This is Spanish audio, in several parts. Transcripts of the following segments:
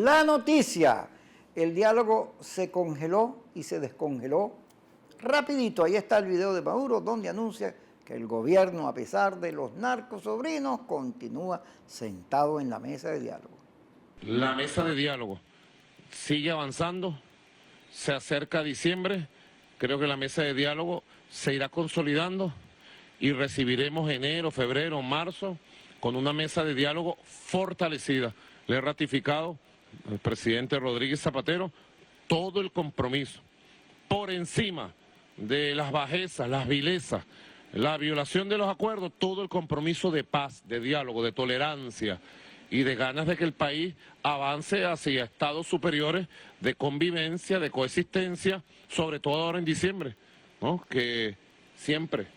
La noticia, el diálogo se congeló y se descongeló rapidito. Ahí está el video de Maduro donde anuncia que el gobierno, a pesar de los narcosobrinos, continúa sentado en la mesa de diálogo. La mesa de diálogo sigue avanzando, se acerca diciembre, creo que la mesa de diálogo se irá consolidando y recibiremos enero, febrero, marzo con una mesa de diálogo fortalecida. Le he ratificado al presidente Rodríguez Zapatero todo el compromiso por encima de las bajezas, las vilezas, la violación de los acuerdos, todo el compromiso de paz, de diálogo, de tolerancia y de ganas de que el país avance hacia estados superiores de convivencia, de coexistencia, sobre todo ahora en diciembre, ¿no? Que siempre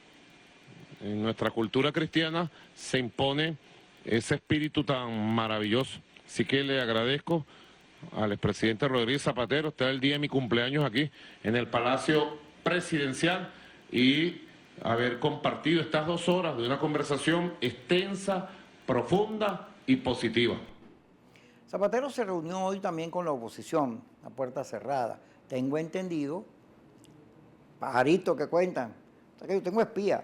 en nuestra cultura cristiana se impone ese espíritu tan maravilloso. Así que le agradezco al expresidente Rodríguez Zapatero, está el día de mi cumpleaños aquí en el Palacio Presidencial y haber compartido estas 2 horas de una conversación extensa, profunda y positiva. Zapatero se reunió hoy también con la oposición, a puerta cerrada. Tengo entendido, pajaritos que cuentan, o sea que yo tengo espía,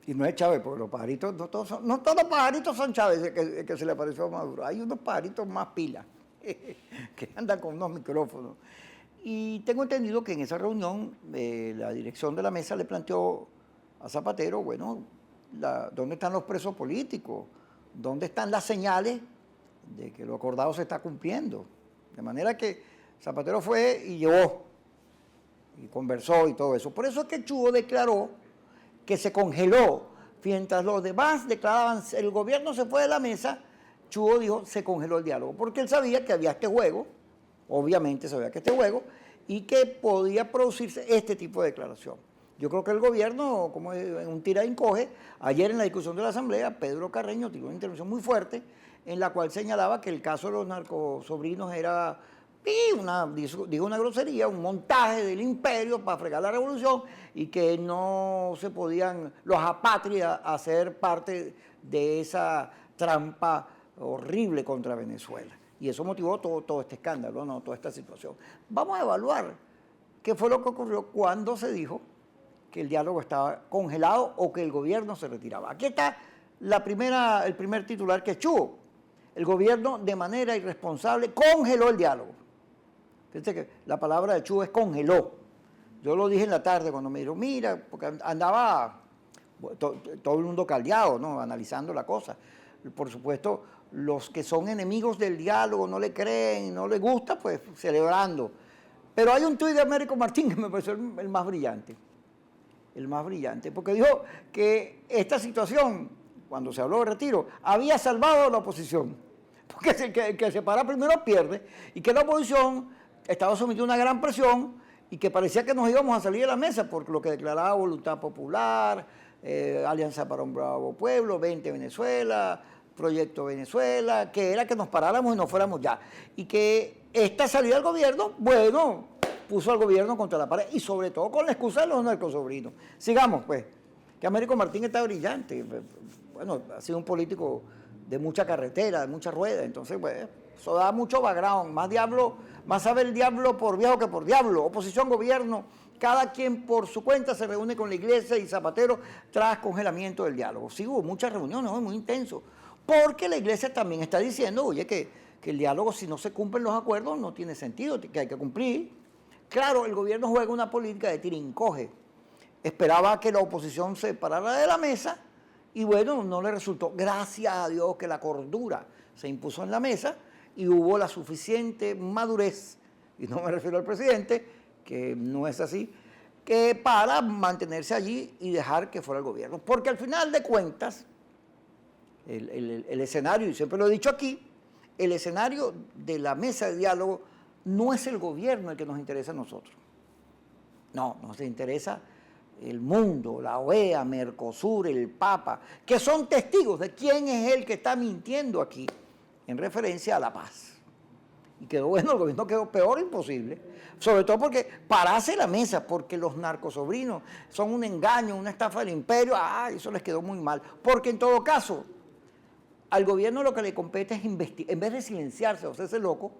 y no es Chávez, porque los pajaritos, no todos los pajaritos son Chávez, que se le apareció a Maduro. Hay unos pajaritos más pilas, que andan con unos micrófonos. Y tengo entendido que en esa reunión la dirección de la mesa le planteó a Zapatero, bueno, ¿dónde están los presos políticos? ¿Dónde están las señales de que lo acordado se está cumpliendo? De manera que Zapatero fue y llevó, y conversó y todo eso. Por eso es que Chugo declaró que se congeló. Mientras los demás declaraban, el gobierno se fue de la mesa, Chugo dijo, se congeló el diálogo, porque él sabía que había este juego, obviamente sabía que este juego, y que podía producirse este tipo de declaración. Yo creo que el gobierno, como en un tira y encoge, ayer en la discusión de la Asamblea, Pedro Carreño tiró una intervención muy fuerte en la cual señalaba que el caso de los narcosobrinos era, dijo una grosería, un montaje del imperio para fregar la revolución y que no se podían los apátridas hacer parte de esa trampa horrible contra Venezuela. Y eso motivó todo este escándalo, ¿no? Toda esta situación. Vamos a evaluar qué fue lo que ocurrió cuando se dijo que el diálogo estaba congelado o que el gobierno se retiraba. Aquí está el primer titular, que es Chugo. El gobierno de manera irresponsable congeló el diálogo. Fíjense que la palabra de Chugo es congeló. Yo lo dije en la tarde cuando me dijeron, mira, porque andaba todo el mundo caldeado, ¿no? Analizando la cosa. Por supuesto, los que son enemigos del diálogo, no le creen, no les gusta, pues celebrando. Pero hay un tuit de Américo Martín que me pareció el más brillante. El más brillante, porque dijo que esta situación, cuando se habló de retiro, había salvado a la oposición. Porque el que se para primero pierde, y que la oposición estaba sometida a una gran presión y que parecía que nos íbamos a salir de la mesa por lo que declaraba Voluntad Popular, Alianza para un Bravo Pueblo, 20 Venezuela, Proyecto Venezuela, que era que nos paráramos y nos fuéramos ya. Y que esta salida del gobierno, bueno, puso al gobierno contra la pared y sobre todo con la excusa de los narcosobrinos. Sigamos, pues, que Américo Martín está brillante. Bueno, ha sido un político de mucha carretera, de mucha rueda, entonces, pues, eso da mucho background, más sabe el diablo por viejo que por diablo. Oposición, gobierno, cada quien por su cuenta se reúne con la iglesia y Zapatero tras congelamiento del diálogo. Sí, hubo muchas reuniones, muy intenso, porque la iglesia también está diciendo, oye, que el diálogo, si no se cumplen los acuerdos, no tiene sentido, que hay que cumplir. Claro, el gobierno juega una política de tira y encoge. Esperaba que la oposición se parara de la mesa y bueno, no le resultó. Gracias a Dios que la cordura se impuso en la mesa y hubo la suficiente madurez, y no me refiero al presidente, que no es así, que para mantenerse allí y dejar que fuera el gobierno. Porque al final de cuentas, el escenario, y siempre lo he dicho aquí, el escenario de la mesa de diálogo no es el gobierno el que nos interesa a nosotros. No, nos interesa el mundo, la OEA, Mercosur, el Papa, que son testigos de quién es el que está mintiendo aquí en referencia a la paz. Y quedó bueno, el gobierno quedó peor imposible, sobre todo porque parase la mesa, porque los narcosobrinos son un engaño, una estafa del imperio, eso les quedó muy mal, porque en todo caso, al gobierno lo que le compete es investigar, en vez de silenciarse o hacerse loco,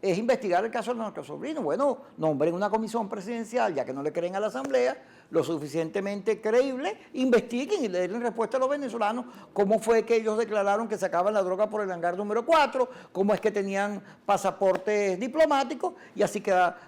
es investigar el caso de nuestro sobrino. Bueno, nombren una comisión presidencial, ya que no le creen a la Asamblea, lo suficientemente creíble, investiguen y le den respuesta a los venezolanos cómo fue que ellos declararon que sacaban la droga por el hangar número 4, cómo es que tenían pasaportes diplomáticos, y así queda,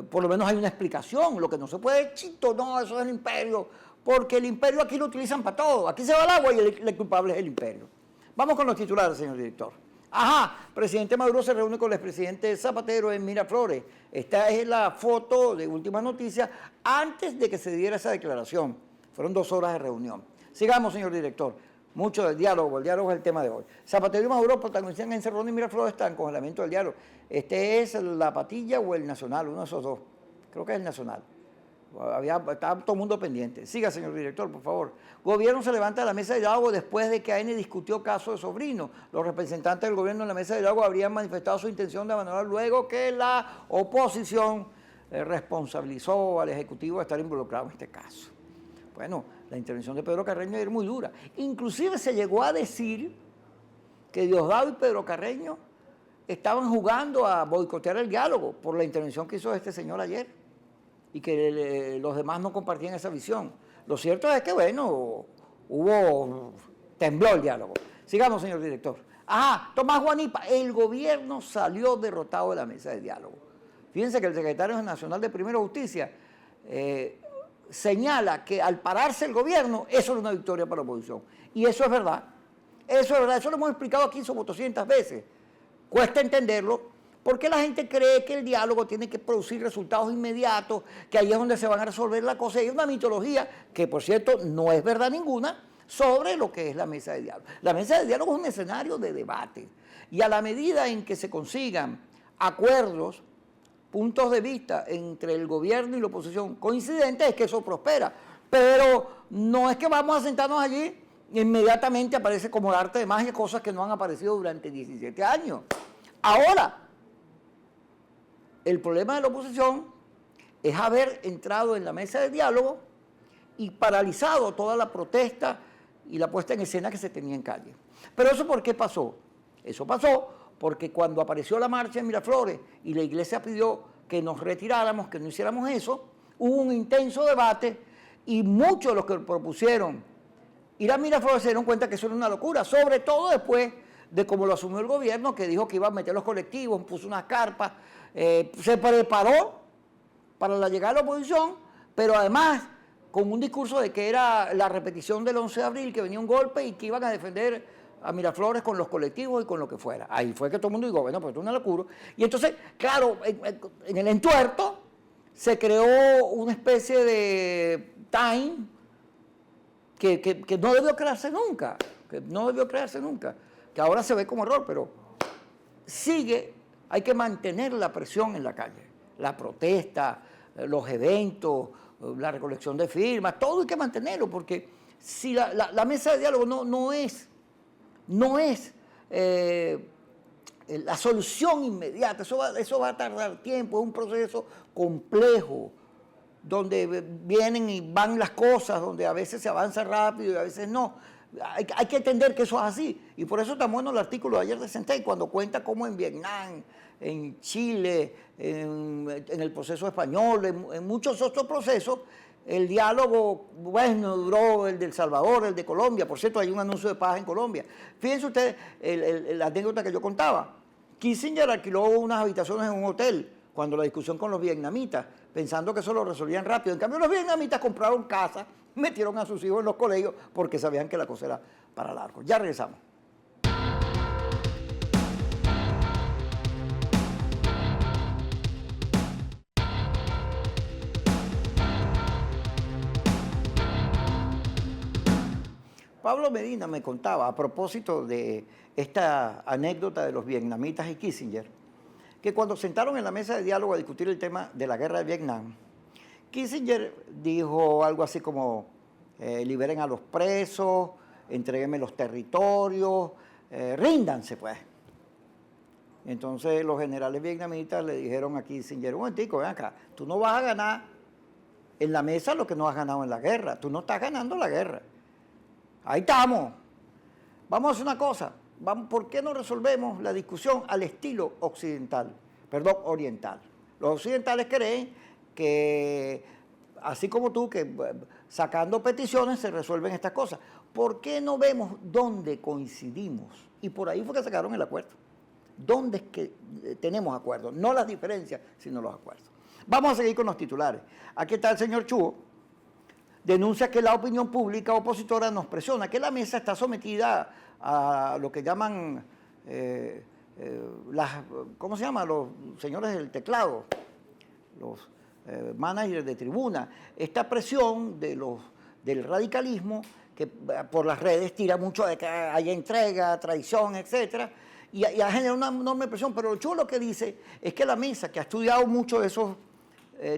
por lo menos hay una explicación. Lo que no se puede, chito, no, eso es el imperio, porque el imperio aquí lo utilizan para todo. Aquí se va el agua y el culpable es el imperio. Vamos con los titulares, señor director. Ajá, presidente Maduro se reúne con el expresidente Zapatero en Miraflores. Esta es la foto de última noticia antes de que se diera esa declaración. Fueron 2 horas de reunión. Sigamos, señor director. Mucho del diálogo, el diálogo es el tema de hoy. Zapatero y Maduro protagonizan en Cerrón y Miraflores están congelamiento del diálogo. ¿Este es la Patilla o el Nacional? Uno de esos dos. Creo que es el Nacional. Estaba todo el mundo pendiente. Siga, señor director, por favor. Gobierno se levanta de la mesa de diálogo después de que AN discutió caso de sobrino. Los representantes del gobierno en la mesa de diálogo habrían manifestado su intención de abandonar luego que la oposición responsabilizó al Ejecutivo de estar involucrado en este caso. Bueno, la intervención de Pedro Carreño era muy dura. Inclusive se llegó a decir que Diosdado y Pedro Carreño estaban jugando a boicotear el diálogo por la intervención que hizo este señor ayer, y que los demás no compartían esa visión. Lo cierto es que, bueno, tembló el diálogo. Sigamos, señor director. Ajá, Tomás Guanipa, el gobierno salió derrotado de la mesa de diálogo. Fíjense que el secretario nacional de Primera Justicia señala que al pararse el gobierno, eso es una victoria para la oposición. Y eso es verdad. Eso es verdad, eso lo hemos explicado aquí sobre 200 veces. Cuesta entenderlo, porque la gente cree que el diálogo tiene que producir resultados inmediatos, que ahí es donde se van a resolver las cosas. Hay una mitología, que por cierto no es verdad ninguna, sobre lo que es la mesa de diálogo. La mesa de diálogo es un escenario de debate. Y a la medida en que se consigan acuerdos, puntos de vista entre el gobierno y la oposición coincidentes, es que eso prospera. Pero no es que vamos a sentarnos allí e inmediatamente aparece como arte de magia cosas que no han aparecido durante 17 años. Ahora, el problema de la oposición es haber entrado en la mesa de diálogo y paralizado toda la protesta y la puesta en escena que se tenía en calle. Pero ¿eso por qué pasó? Eso pasó porque cuando apareció la marcha en Miraflores y la iglesia pidió que nos retiráramos, que no hiciéramos eso, hubo un intenso debate y muchos de los que propusieron ir a Miraflores se dieron cuenta que eso era una locura, sobre todo después de cómo lo asumió el gobierno, que dijo que iba a meter los colectivos, puso unas carpas, se preparó para la llegada de la oposición, pero además con un discurso de que era la repetición del 11 de abril, que venía un golpe y que iban a defender a Miraflores con los colectivos y con lo que fuera. Ahí fue que todo el mundo dijo, bueno, pues esto es una locura. Y entonces, claro, en el entuerto se creó una especie de time que no debió crearse nunca, que ahora se ve como error, pero sigue. Hay que mantener la presión en la calle, la protesta, los eventos, la recolección de firmas, todo hay que mantenerlo, porque si la mesa de diálogo no es la solución inmediata, eso va a tardar tiempo, es un proceso complejo, donde vienen y van las cosas, donde a veces se avanza rápido y a veces no. Hay que entender que eso es así. Y por eso tan bueno el artículo de ayer de Sentey, cuando cuenta cómo en Vietnam, en Chile, en el proceso español, en muchos otros procesos, el diálogo, bueno, duró el de El Salvador, el de Colombia. Por cierto, hay un anuncio de paz en Colombia. Fíjense ustedes la anécdota que yo contaba. Kissinger alquiló unas habitaciones en un hotel cuando la discusión con los vietnamitas, pensando que eso lo resolvían rápido. En cambio, los vietnamitas compraron casas, metieron a sus hijos en los colegios porque sabían que la cosa era para largo. Ya regresamos. Pablo Medina me contaba, a propósito de esta anécdota de los vietnamitas y Kissinger, que cuando sentaron en la mesa de diálogo a discutir el tema de la guerra de Vietnam, Kissinger dijo algo así como, liberen a los presos, entréguenme los territorios, ríndanse pues. Entonces los generales vietnamitas le dijeron a Kissinger, un momentico, ven acá, tú no vas a ganar en la mesa lo que no has ganado en la guerra, tú no estás ganando la guerra. Ahí estamos. vamos a hacer una cosa, ¿por qué no resolvemos la discusión al estilo oriental? Los occidentales creen que, así como tú, que sacando peticiones se resuelven estas cosas. ¿Por qué no vemos dónde coincidimos? Y por ahí fue que sacaron el acuerdo. ¿Dónde es que tenemos acuerdos? No las diferencias, sino los acuerdos. Vamos a seguir con los titulares. Aquí está el señor Chuo. Denuncia que la opinión pública opositora nos presiona, que la mesa está sometida a lo que llaman, ¿cómo se llama? Los señores del teclado, los managers de tribuna. Esta presión del radicalismo, que por las redes tira mucho de que haya entrega, traición, etcétera, y ha generado una enorme presión. Pero lo chulo que dice es que la mesa, que ha estudiado mucho de esos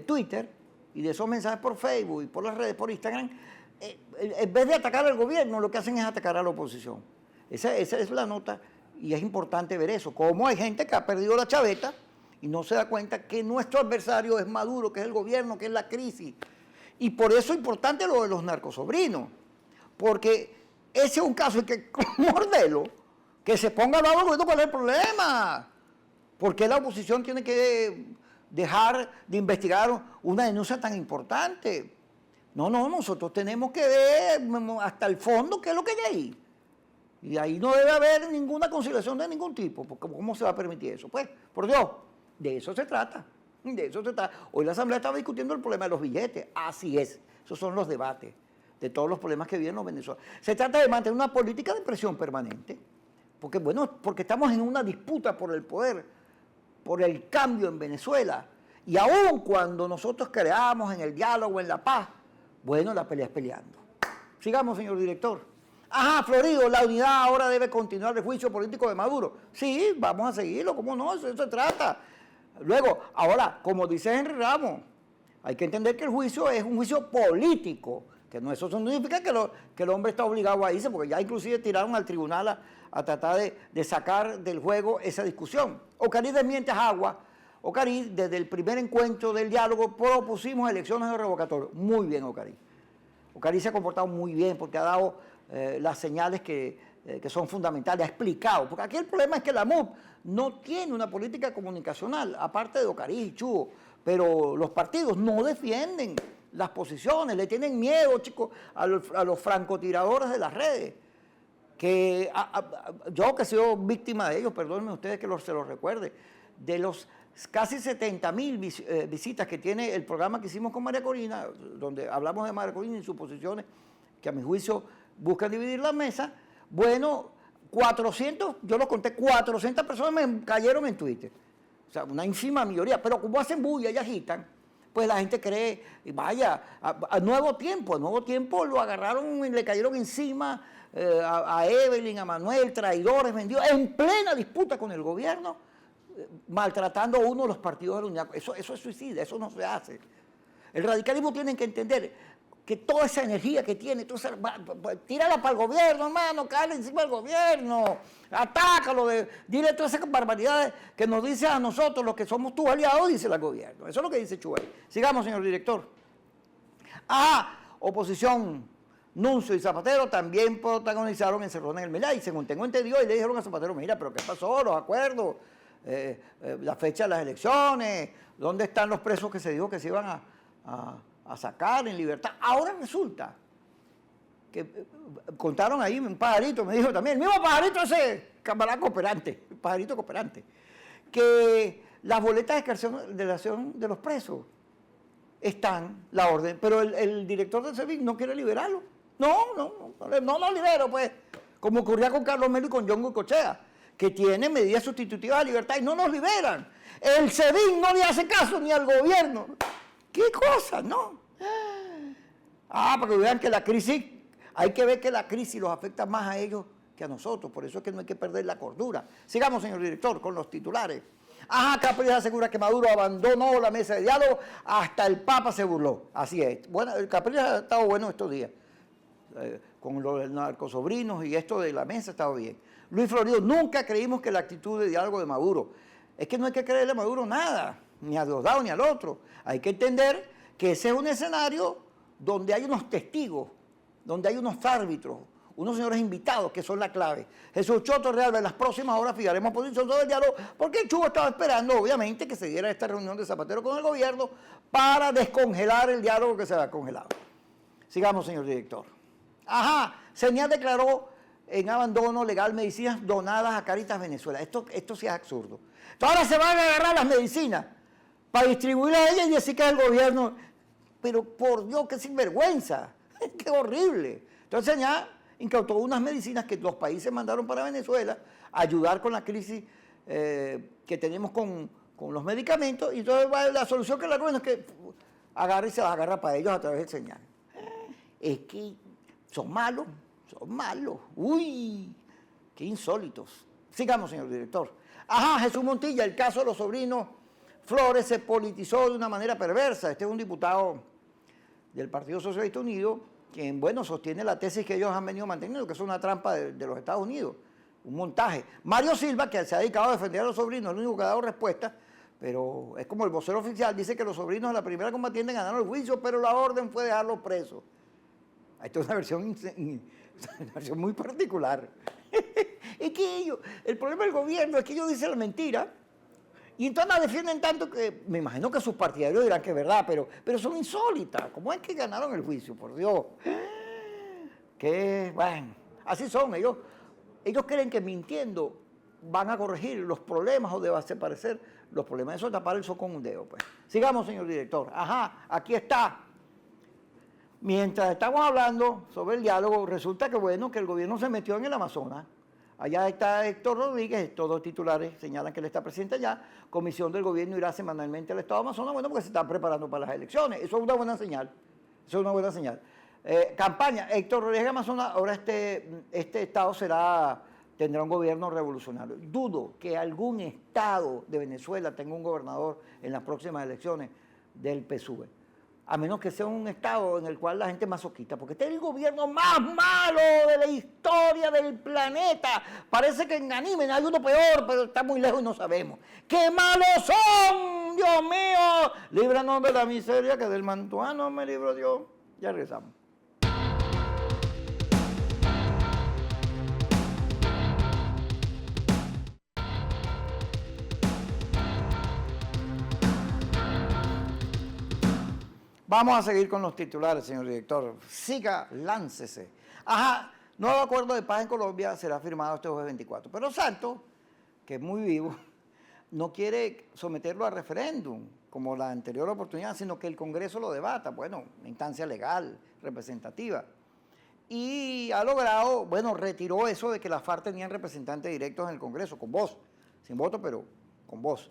Twitter y de esos mensajes por Facebook y por las redes, por Instagram, en vez de atacar al gobierno, lo que hacen es atacar a la oposición. Esa es la nota, y es importante ver eso. Como hay gente que ha perdido la chaveta y no se da cuenta que nuestro adversario es Maduro, que es el gobierno, que es la crisis. Y por eso es importante lo de los narcosobrinos, porque ese es un caso en que Mordelo, que se ponga al lado del gobierno, ¿cuál es el problema? ¿Por qué la oposición tiene que dejar de investigar una denuncia tan importante? No, nosotros tenemos que ver hasta el fondo qué es lo que hay ahí. Y ahí no debe haber ninguna conciliación de ningún tipo, porque ¿cómo se va a permitir eso? Pues, por Dios, de eso se trata. De eso se trata. Hoy la Asamblea estaba discutiendo el problema de los billetes. Así es. Esos son los debates de todos los problemas que viven los venezolanos. Se trata de mantener una política de presión permanente, porque estamos en una disputa por el poder, por el cambio en Venezuela. Y aun cuando nosotros creamos en el diálogo, en la paz, la pelea es peleando. Sigamos, señor director. Ajá, Florido, la unidad ahora debe continuar el juicio político de Maduro. Sí, vamos a seguirlo, ¿cómo no? Eso se trata. Luego, ahora, como dice Henry Ramos, hay que entender que el juicio es un juicio político, que no, eso no significa que el hombre está obligado a irse, porque ya inclusive tiraron al tribunal a tratar de sacar del juego esa discusión. Ocariz desmiente a Agua. Ocariz, desde el primer encuentro del diálogo, propusimos elecciones de revocatorio. Muy bien, Ocariz. Ocariz se ha comportado muy bien porque ha dado las señales que son fundamentales, ha explicado. Porque aquí el problema es que la MUP no tiene una política comunicacional, aparte de Ocariz y Chugo, pero los partidos no defienden las posiciones, le tienen miedo, chicos, a los francotiradores de las redes. Que yo que he sido víctima de ellos, perdónenme ustedes que se los recuerde, de los casi 70.000 visitas que tiene el programa que hicimos con María Corina, donde hablamos de María Corina y sus posiciones, que a mi juicio buscan dividir la mesa. 400, yo lo conté, 400 personas me cayeron en Twitter. O sea, una ínfima mayoría, pero como hacen bulla y agitan, pues la gente cree, y vaya, a Nuevo Tiempo lo agarraron y le cayeron encima a Evelyn, a Manuel, traidores, vendidos, en plena disputa con el gobierno, maltratando a uno de los partidos de la unidad. Eso es suicida, eso no se hace. El radicalismo tiene que entender que toda esa energía que tiene, tírala para el gobierno, hermano, cállate encima del gobierno, atácalo, dile todas esas barbaridades que nos dice a nosotros, los que somos tus aliados, dice el gobierno. Eso es lo que dice Chuel. Sigamos, señor director. Oposición, Nuncio y Zapatero también protagonizaron encerrón en el Milay. Según tengo entendido, y le dijeron a Zapatero, mira, pero ¿qué pasó? Los acuerdos, la fecha de las elecciones, ¿dónde están los presos que se dijo que se iban a sacar en libertad? Ahora resulta que contaron ahí un pajarito, me dijo también, el mismo pajarito ese, camarada cooperante, el pajarito cooperante, que las boletas de excarcelación de los presos están, la orden, pero el director del SEBIN no quiere liberarlo. No lo libero, pues, como ocurría con Carlos Melo y con John Goicoechea, que tiene medidas sustitutivas de libertad y no nos liberan. El SEBIN no le hace caso ni al gobierno. ¿Qué cosa, no? Para que vean que la crisis, hay que ver que la crisis los afecta más a ellos que a nosotros, por eso es que no hay que perder la cordura. Sigamos, señor director, con los titulares. Capriles asegura que Maduro abandonó la mesa de diálogo, hasta el Papa se burló. Así es. Bueno, el Capriles ha estado bueno estos días, con los narcosobrinos y esto de la mesa ha estado bien. Luis Florido, nunca creímos que la actitud de diálogo de Maduro, es que no hay que creerle a Maduro nada, ni a Diosdado ni al otro. Hay que entender que ese es un escenario donde hay unos testigos, donde hay unos árbitros, unos señores invitados que son la clave. Jesús Choto Real, en las próximas horas fijaremos posición sobre el diálogo, porque el Chugo estaba esperando, obviamente, que se diera esta reunión de Zapatero con el gobierno para descongelar el diálogo que se había congelado. Sigamos, señor director. Ajá, Señal declaró en abandono legal medicinas donadas a Cáritas Venezuela. Esto sí es absurdo. Entonces, ahora se van a agarrar las medicinas para distribuirlas a ellas y decir que es el gobierno. Pero por Dios, qué sinvergüenza, qué horrible. Entonces ya incautó unas medicinas que los países mandaron para Venezuela a ayudar con la crisis que tenemos con los medicamentos, y entonces la solución que le bueno es que agarre y se las agarra para ellos a través del Señal. Es que son malos. Uy, qué insólitos. Sigamos, señor director. Ajá, Jesús Montilla, el caso de los sobrinos Flores se politizó de una manera perversa. Este es un diputado del Partido Socialista Unido, quien, bueno, sostiene la tesis que ellos han venido manteniendo, que es una trampa de los Estados Unidos, un montaje. Mario Silva, que se ha dedicado a defender a los sobrinos, es el único que ha dado respuesta, pero es como el vocero oficial, dice que los sobrinos de la primera combatiente ganaron el juicio, pero la orden fue dejarlos presos. Esta es una versión muy particular. Es que ellos, el problema del gobierno es que ellos dicen la mentira, y entonces la defienden tanto que me imagino que sus partidarios dirán que es verdad, pero son insólitas. ¿Cómo es que ganaron el juicio? Por Dios. Que, bueno, así son. Ellos creen que mintiendo van a corregir los problemas o desaparecer los problemas. Eso es tapar el sol con un dedo, pues. Sigamos, señor director. Ajá, aquí está. Mientras estamos hablando sobre el diálogo, resulta que, bueno, que el gobierno se metió en el Amazonas. Allá está Héctor Rodríguez, todos los titulares señalan que él está presente allá. Comisión del gobierno irá semanalmente al Estado de Amazonas, bueno, porque se están preparando para las elecciones. Eso es una buena señal. Campaña, Héctor Rodríguez Amazonas, ahora este Estado tendrá un gobierno revolucionario. Dudo que algún Estado de Venezuela tenga un gobernador en las próximas elecciones del PSUV. A menos que sea un Estado en el cual la gente es masoquista, porque este es el gobierno más malo de la historia del planeta. Parece que en anime hay uno peor, pero está muy lejos y no sabemos. ¡Qué malos son! ¡Dios mío! Líbranos de la miseria, que del mantuano me libró Dios. Ya regresamos. Vamos a seguir con los titulares, señor director. Siga, láncese. Ajá, nuevo acuerdo de paz en Colombia será firmado este jueves 24. Pero Santos, que es muy vivo, no quiere someterlo a referéndum, como la anterior oportunidad, sino que el Congreso lo debata. Bueno, una instancia legal, representativa. Y ha logrado, bueno, retiró eso de que las FARC tenían representantes directos en el Congreso, con voz, sin voto, pero con voz.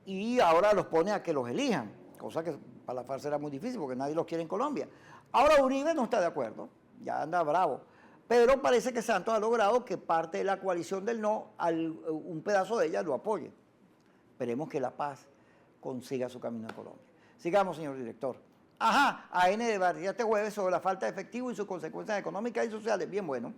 Y ahora los pone a que los elijan, cosa que para la FARC será muy difícil porque nadie los quiere en Colombia. Ahora Uribe no está de acuerdo, ya anda bravo, pero parece que Santos ha logrado que parte de la coalición del no, un pedazo de ella lo apoye. Esperemos que la paz consiga su camino a Colombia. Sigamos, señor director. Ajá, AN debatía este jueves sobre la falta de efectivo y sus consecuencias económicas y sociales. Bien, bueno,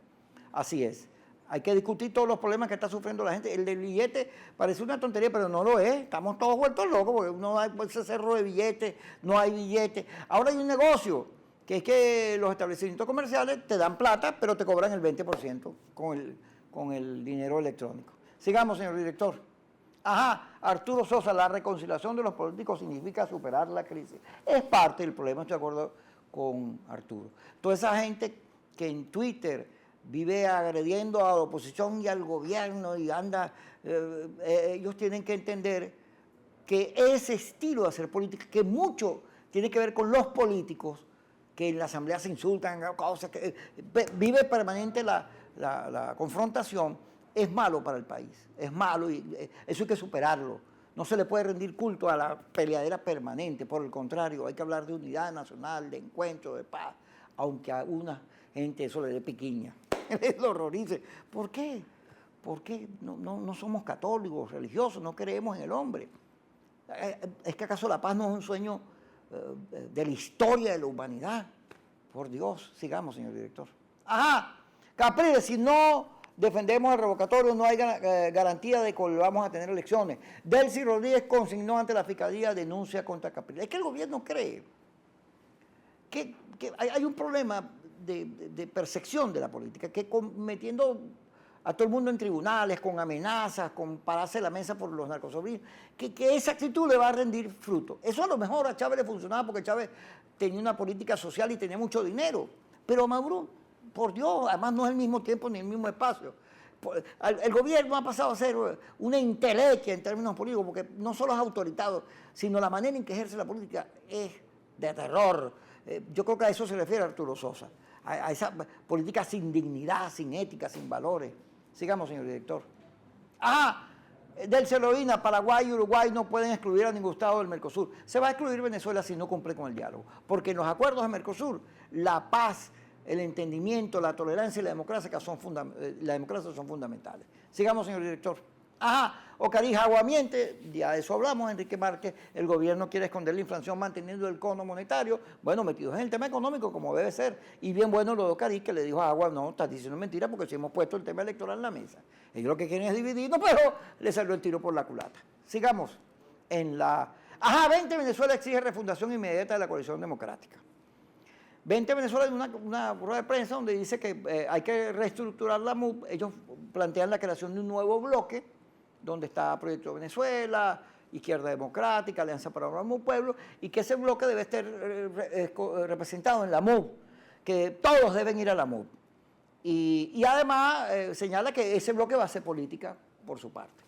así es. Hay que discutir todos los problemas que está sufriendo la gente. El del billete parece una tontería, pero no lo es. Estamos todos vueltos locos porque no hay ese cerro de billetes, no hay billetes. Ahora hay un negocio, que es que los establecimientos comerciales te dan plata, pero te cobran el 20% con el dinero electrónico. Sigamos, señor director. Ajá, Arturo Sosa, la reconciliación de los políticos significa superar la crisis. Es parte del problema, estoy de acuerdo con Arturo. Toda esa gente que en Twitter vive agrediendo a la oposición y al gobierno y anda, ellos tienen que entender que ese estilo de hacer política, que mucho tiene que ver con los políticos, que en la asamblea se insultan, cosas que vive permanente la confrontación, es malo para el país, es malo y eso hay que superarlo. No se le puede rendir culto a la peleadera permanente, por el contrario, hay que hablar de unidad nacional, de encuentro, de paz, aunque a una gente eso le dé piquiña. Les horrorice. ¿Por qué? Porque no somos católicos, religiosos, no creemos en el hombre. ¿Es que acaso la paz no es un sueño de la historia de la humanidad? Por Dios, sigamos, señor director. Ajá, Capriles, si no defendemos el revocatorio, no hay garantía de que vamos a tener elecciones. Delcy Rodríguez consignó ante la Fiscalía denuncia contra Capriles. Es que el gobierno cree que hay un problema de percepción de la política, que metiendo a todo el mundo en tribunales, con amenazas, con pararse la mesa por los narcosobrinos, que esa actitud le va a rendir fruto. Eso a lo mejor a Chávez le funcionaba porque Chávez tenía una política social y tenía mucho dinero, pero a Maduro, por Dios, además no es el mismo tiempo ni el mismo espacio. El gobierno ha pasado a ser una entelequia en términos políticos, porque no solo es autoritario, sino la manera en que ejerce la política es de terror. Yo creo que a eso se refiere Arturo Sosa, a esa política sin dignidad, sin ética, sin valores. Sigamos, señor director. Del Celovina, Paraguay y Uruguay no pueden excluir a ningún estado del Mercosur. Se va a excluir Venezuela si no cumple con el diálogo, porque en los acuerdos de Mercosur, la paz, el entendimiento, la tolerancia y la democracia son fundamentales. Sigamos, señor director. Ocarija, Aguamiente, ya de eso hablamos, Enrique Márquez, el gobierno quiere esconder la inflación manteniendo el cono monetario, bueno, metidos en el tema económico como debe ser, y bien bueno lo de Ocarija, que le dijo a Agua, no, estás diciendo mentira porque si hemos puesto el tema electoral en la mesa. Ellos lo que quieren es dividirnos, pero le salió el tiro por la culata. Sigamos en la... 20 Venezuela exige refundación inmediata de la coalición democrática. 20 Venezuela en una rueda de prensa donde dice que hay que reestructurar la MUP, ellos plantean la creación de un nuevo bloque, donde está Proyecto Venezuela, Izquierda Democrática, Alianza para un Nuevo Pueblo, y que ese bloque debe estar representado en la MUP, que todos deben ir a la MUP. Y además señala que ese bloque va a hacer política por su parte.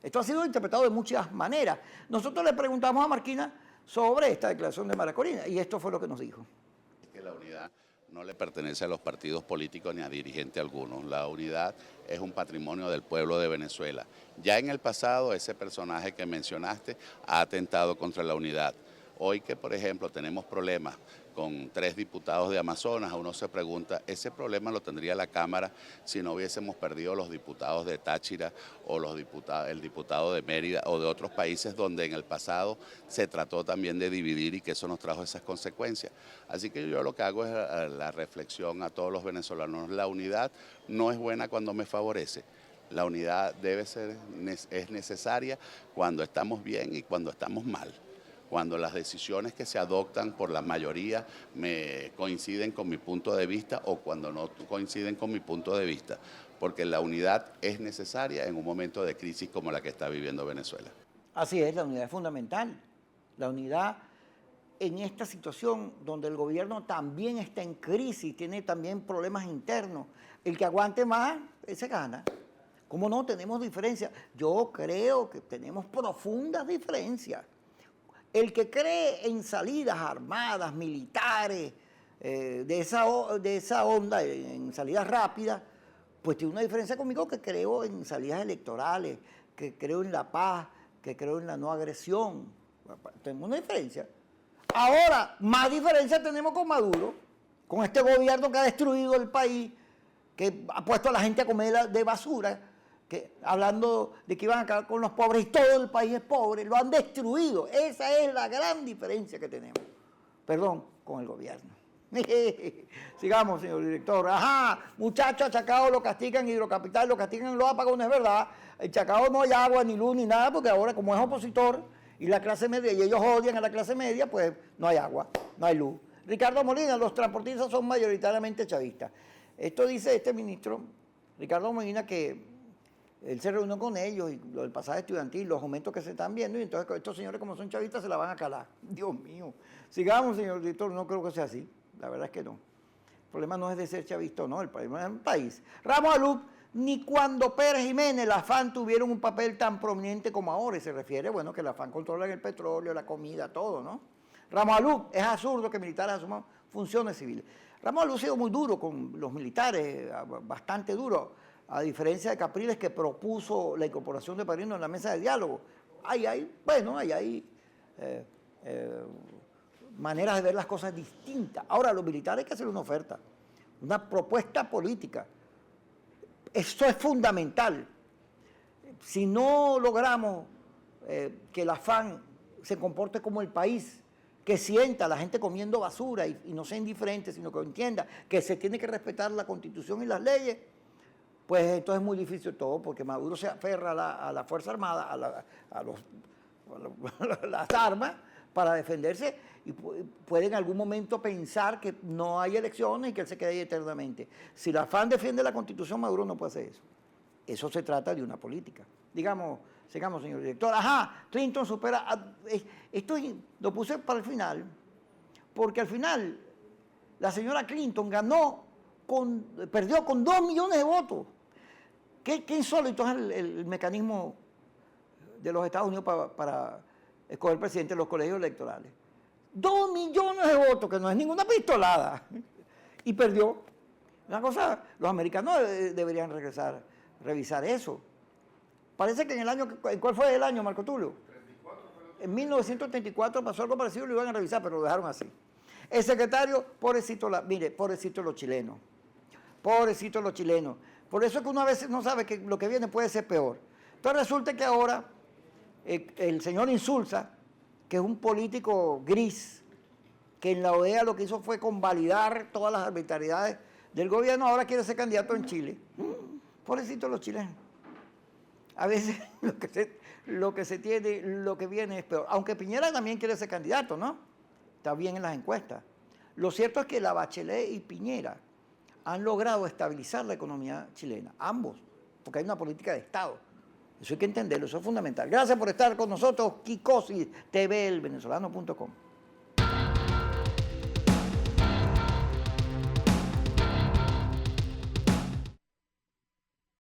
Esto ha sido interpretado de muchas maneras. Nosotros le preguntamos a Marquina sobre esta declaración de Mara Corina, y esto fue lo que nos dijo. Que la unidad no le pertenece a los partidos políticos ni a dirigente alguno. La unidad es un patrimonio del pueblo de Venezuela. Ya en el pasado ese personaje que mencionaste ha atentado contra la unidad. Hoy que, por ejemplo, tenemos problemas con 3 diputados de Amazonas, uno se pregunta, ¿ese problema lo tendría la Cámara si no hubiésemos perdido los diputados de Táchira o el diputado de Mérida o de otros países donde en el pasado se trató también de dividir y que eso nos trajo esas consecuencias? Así que yo lo que hago es la reflexión a todos los venezolanos. La unidad no es buena cuando me favorece. La unidad es necesaria cuando estamos bien y cuando estamos mal. Cuando las decisiones que se adoptan por la mayoría coinciden con mi punto de vista o cuando no coinciden con mi punto de vista, porque la unidad es necesaria en un momento de crisis como la que está viviendo Venezuela. Así es, la unidad es fundamental. La unidad en esta situación donde el gobierno también está en crisis, tiene también problemas internos, el que aguante más, ese gana. ¿Cómo no? Tenemos diferencias. Yo creo que tenemos profundas diferencias. El que cree en salidas armadas, militares, de esa onda, en salidas rápidas, pues tiene una diferencia conmigo que creo en salidas electorales, que creo en la paz, que creo en la no agresión. Tenemos una diferencia. Ahora, más diferencia tenemos con Maduro, con este gobierno que ha destruido el país, que ha puesto a la gente a comer de basura, que, hablando de que iban a acabar con los pobres y todo el país es pobre, lo han destruido. Esa es la gran diferencia que tenemos. Perdón, con el gobierno. Sigamos, señor director. Muchachos, a Chacao lo castigan, Hidrocapital lo castigan, lo apagan, no es verdad. En Chacao no hay agua, ni luz, ni nada, porque ahora como es opositor y la clase media, y ellos odian a la clase media, pues no hay agua, no hay luz. Ricardo Molina, los transportistas son mayoritariamente chavistas. Esto dice este ministro, Ricardo Molina, que él se reunió con ellos y lo del pasaje estudiantil, los aumentos que se están viendo, y entonces estos señores como son chavistas se la van a calar. Dios mío. Sigamos, señor director, no creo que sea así. La verdad es que no. El problema no es de ser chavista o no, el problema es el país. Ramos Alup, ni cuando Pérez Jiménez, la FAN tuvieron un papel tan prominente como ahora, y se refiere, bueno, que la FAN controla el petróleo, la comida, todo, ¿no? Ramos Alup, es absurdo que militares asuman funciones civiles. Ramos Alup ha sido muy duro con los militares, bastante duro, a diferencia de Capriles, que propuso la incorporación de Padrino en la mesa de diálogo. Ahí hay maneras de ver las cosas distintas. Ahora, los militares hay que hacer una oferta, una propuesta política. Esto es fundamental. Si no logramos que la FAN se comporte como el país, que sienta a la gente comiendo basura y no sea indiferente, sino que entienda que se tiene que respetar la Constitución y las leyes, pues entonces es muy difícil todo, porque Maduro se aferra a la Fuerza Armada, a las armas, para defenderse y puede en algún momento pensar que no hay elecciones y que él se quede ahí eternamente. Si la FAN defiende la Constitución, Maduro no puede hacer eso. Eso se trata de una política. Digamos, sigamos, señor director. Ajá, Clinton supera... Esto lo puse para el final, porque al final la señora Clinton perdió con 2 millones de votos. ¿Qué insólito es el mecanismo de los Estados Unidos para escoger presidente de los colegios electorales? 2 millones de votos, que no es ninguna pistolada. Y perdió. Una cosa, los americanos deberían revisar eso. Parece que ¿cuál fue el año, Marco Tulio? En 1934 pasó algo parecido y lo iban a revisar, pero lo dejaron así. El secretario, pobrecito los chilenos. Pobrecitos los chilenos. Por eso es que uno a veces no sabe que lo que viene puede ser peor. Entonces resulta que ahora el señor Insulza, que es un político gris, que en la OEA lo que hizo fue convalidar todas las arbitrariedades del gobierno, ahora quiere ser candidato en Chile. Pobrecitos los chilenos. A veces lo que viene es peor. Aunque Piñera también quiere ser candidato, ¿no? Está bien en las encuestas. Lo cierto es que la Bachelet y Piñera han logrado estabilizar la economía chilena, ambos, porque hay una política de Estado. Eso hay que entenderlo, eso es fundamental. Gracias por estar con nosotros, Kikosi TV, elvenezolano.com.